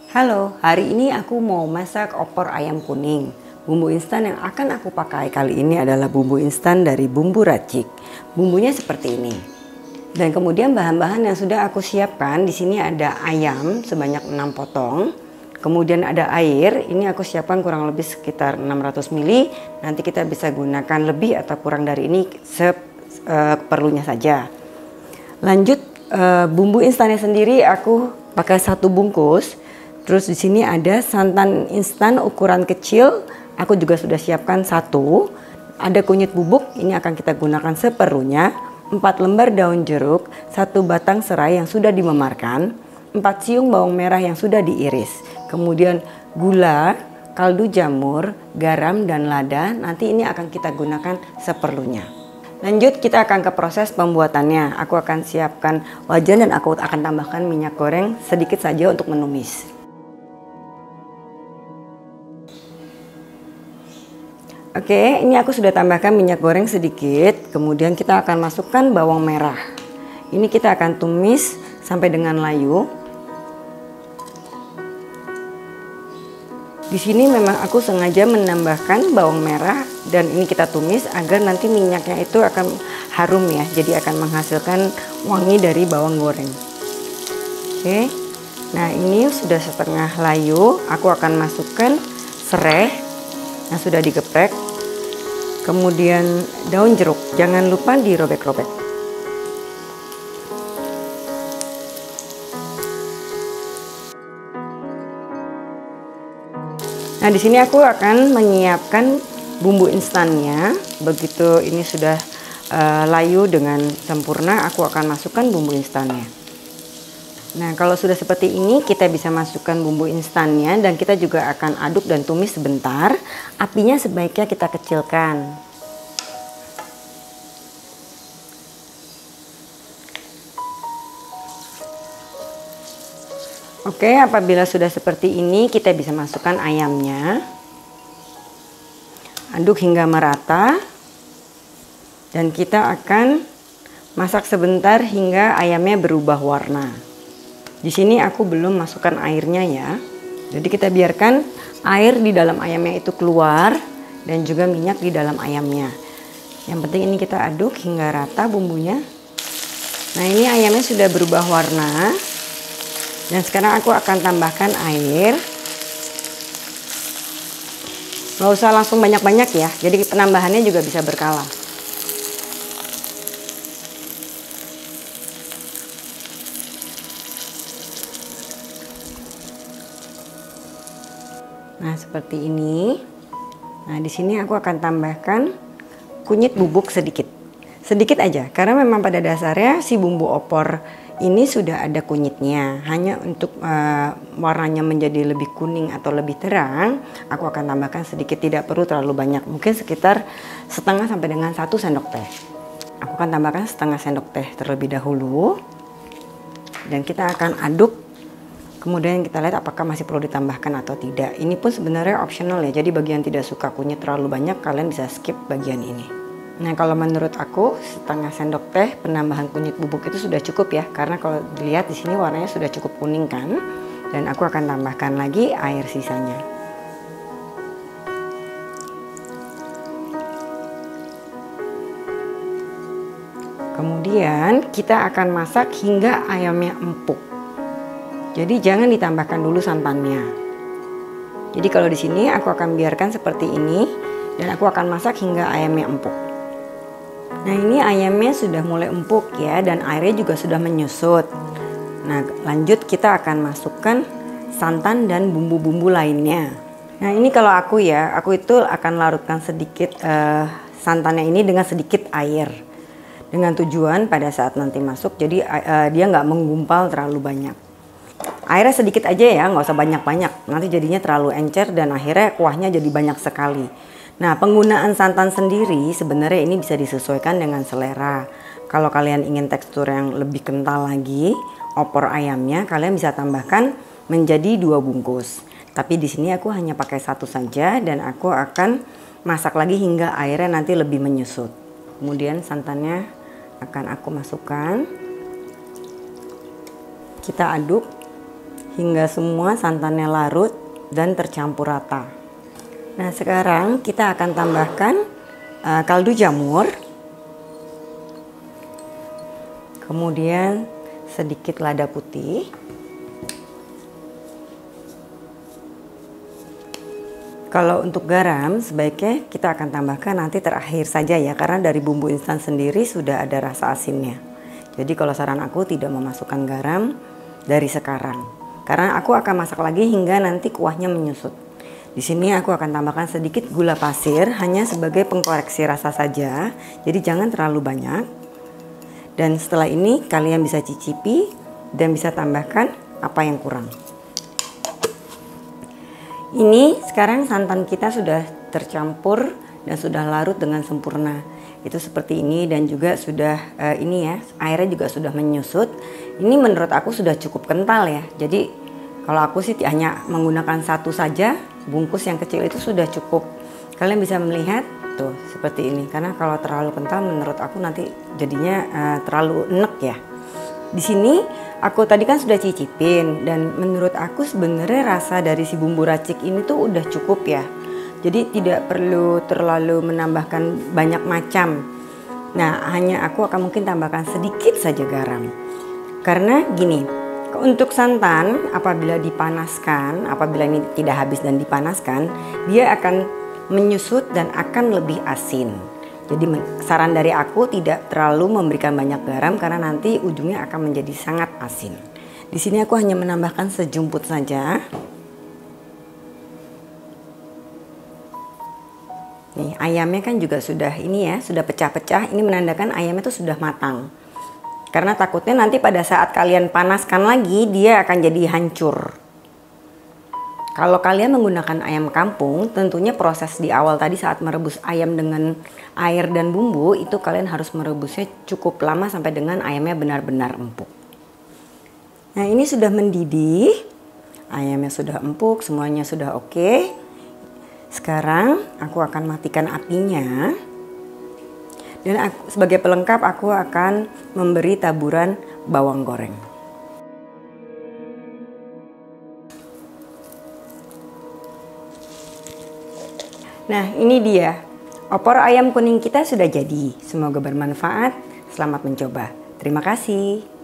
Halo, hari ini aku mau masak opor ayam kuning. Bumbu instan yang akan aku pakai kali ini adalah bumbu instan dari Bumbu Racik. Bumbunya seperti ini. Dan kemudian bahan-bahan yang sudah aku siapkan, di sini ada ayam sebanyak 6 potong. Kemudian ada air, ini aku siapkan kurang lebih sekitar 600 ml. Nanti kita bisa gunakan lebih atau kurang dari ini seperlunya saja. Lanjut, bumbu instannya sendiri aku pakai 1 bungkus. Terus di sini ada santan instan ukuran kecil, aku juga sudah siapkan 1. Ada kunyit bubuk, ini akan kita gunakan seperlunya. 4 lembar daun jeruk, 1 batang serai yang sudah dimemarkan, 4 siung bawang merah yang sudah diiris. Kemudian gula, kaldu jamur, garam dan lada, nanti ini akan kita gunakan seperlunya. Lanjut kita akan ke proses pembuatannya. Aku akan siapkan wajan dan aku akan tambahkan minyak goreng sedikit saja untuk menumis. Oke, ini aku sudah tambahkan minyak goreng sedikit. Kemudian kita akan masukkan bawang merah. Ini kita akan tumis sampai dengan layu. Di sini memang aku sengaja menambahkan bawang merah dan ini kita tumis agar nanti minyaknya itu akan harum ya. Jadi akan menghasilkan wangi dari bawang goreng. Oke. Nah, ini sudah setengah layu. Aku akan masukkan serai yang sudah digeprek. Kemudian daun jeruk, jangan lupa dirobek-robek. Nah, di sini aku akan menyiapkan bumbu instannya. Begitu ini sudah layu dengan sempurna, aku akan masukkan bumbu instannya. Nah, kalau sudah seperti ini, kita bisa masukkan bumbu instannya dan kita juga akan aduk dan tumis sebentar. Apinya sebaiknya kita kecilkan. Oke, apabila sudah seperti ini, kita bisa masukkan ayamnya. Aduk hingga merata. Dan kita akan masak sebentar hingga ayamnya berubah warna. Di sini aku belum masukkan airnya ya. Jadi kita biarkan air di dalam ayamnya itu keluar dan juga minyak di dalam ayamnya. Yang penting ini kita aduk hingga rata bumbunya. Nah, ini ayamnya sudah berubah warna. Dan sekarang aku akan tambahkan air. Nggak usah langsung banyak-banyak ya. Jadi penambahannya juga bisa berkala. Nah, seperti ini. Nah, di sini aku akan tambahkan kunyit bubuk sedikit. Sedikit aja, karena memang pada dasarnya si bumbu opor ini sudah ada kunyitnya. Hanya untuk warnanya menjadi lebih kuning atau lebih terang, aku akan tambahkan sedikit, tidak perlu terlalu banyak. Mungkin sekitar setengah sampai dengan 1 sendok teh. Aku akan tambahkan setengah sendok teh terlebih dahulu. Dan kita akan aduk. Kemudian kita lihat apakah masih perlu ditambahkan atau tidak. Ini pun sebenarnya optional ya. Jadi bagi yang tidak suka kunyit terlalu banyak, kalian bisa skip bagian ini. Nah, kalau menurut aku setengah sendok teh penambahan kunyit bubuk itu sudah cukup ya. Karena kalau dilihat di sini warnanya sudah cukup kuning kan. Dan aku akan tambahkan lagi air sisanya. Kemudian kita akan masak hingga ayamnya empuk. Jadi jangan ditambahkan dulu santannya. Jadi kalau di sini aku akan biarkan seperti ini dan aku akan masak hingga ayamnya empuk. Nah, ini ayamnya sudah mulai empuk ya dan airnya juga sudah menyusut. Nah, lanjut kita akan masukkan santan dan bumbu-bumbu lainnya. Nah, ini kalau aku ya, aku itu akan larutkan sedikit santannya ini dengan sedikit air. Dengan tujuan pada saat nanti masuk jadi dia nggak menggumpal terlalu banyak. Airnya sedikit aja ya, nggak usah banyak-banyak. Nanti jadinya terlalu encer dan akhirnya kuahnya jadi banyak sekali. Nah, penggunaan santan sendiri sebenarnya ini bisa disesuaikan dengan selera. Kalau kalian ingin tekstur yang lebih kental lagi, opor ayamnya kalian bisa tambahkan menjadi 2 bungkus. Tapi di sini aku hanya pakai 1 saja dan aku akan masak lagi hingga airnya nanti lebih menyusut. Kemudian santannya akan aku masukkan. Kita aduk hingga semua santannya larut dan tercampur rata. Nah, sekarang kita akan tambahkan kaldu jamur, kemudian sedikit lada putih, kalau untuk garam sebaiknya kita akan tambahkan nanti terakhir saja ya, karena dari bumbu instan sendiri sudah ada rasa asinnya. Jadi kalau saran aku tidak memasukkan garam dari sekarang, karena aku akan masak lagi hingga nanti kuahnya menyusut. Di sini aku akan tambahkan sedikit gula pasir hanya sebagai pengkoreksi rasa saja. Jadi jangan terlalu banyak. Dan setelah ini kalian bisa cicipi dan bisa tambahkan apa yang kurang. Ini sekarang santan kita sudah tercampur dan sudah larut dengan sempurna. Itu seperti ini dan juga sudah ini ya, airnya juga sudah menyusut. Ini menurut aku sudah cukup kental ya. Jadi kalau aku sih hanya menggunakan satu saja, bungkus yang kecil itu sudah cukup. Kalian bisa melihat tuh seperti ini. Karena kalau terlalu kental menurut aku nanti jadinya terlalu enek ya. Di sini aku tadi kan sudah cicipin dan menurut aku sebenarnya rasa dari si bumbu racik ini tuh udah cukup ya. Jadi tidak perlu terlalu menambahkan banyak macam. Nah, hanya aku akan mungkin tambahkan sedikit saja garam. Karena gini, untuk santan apabila dipanaskan, apabila ini tidak habis dan dipanaskan, dia akan menyusut dan akan lebih asin. Jadi saran dari aku tidak terlalu memberikan banyak garam karena nanti ujungnya akan menjadi sangat asin. Di sini aku hanya menambahkan sejumput saja. Nih, ayamnya kan juga sudah ini ya, sudah pecah-pecah. Ini menandakan ayamnya itu sudah matang. Karena takutnya nanti pada saat kalian panaskan lagi, dia akan jadi hancur. Kalau kalian menggunakan ayam kampung, tentunya proses di awal tadi saat merebus ayam dengan air dan bumbu, itu kalian harus merebusnya cukup lama sampai dengan ayamnya benar-benar empuk. Nah, ini sudah mendidih. Ayamnya sudah empuk, semuanya sudah oke. Sekarang aku akan matikan apinya. Dan aku, sebagai pelengkap aku akan memberi taburan bawang goreng. Nah, ini dia. Opor ayam kuning kita sudah jadi. Semoga bermanfaat. Selamat mencoba. Terima kasih.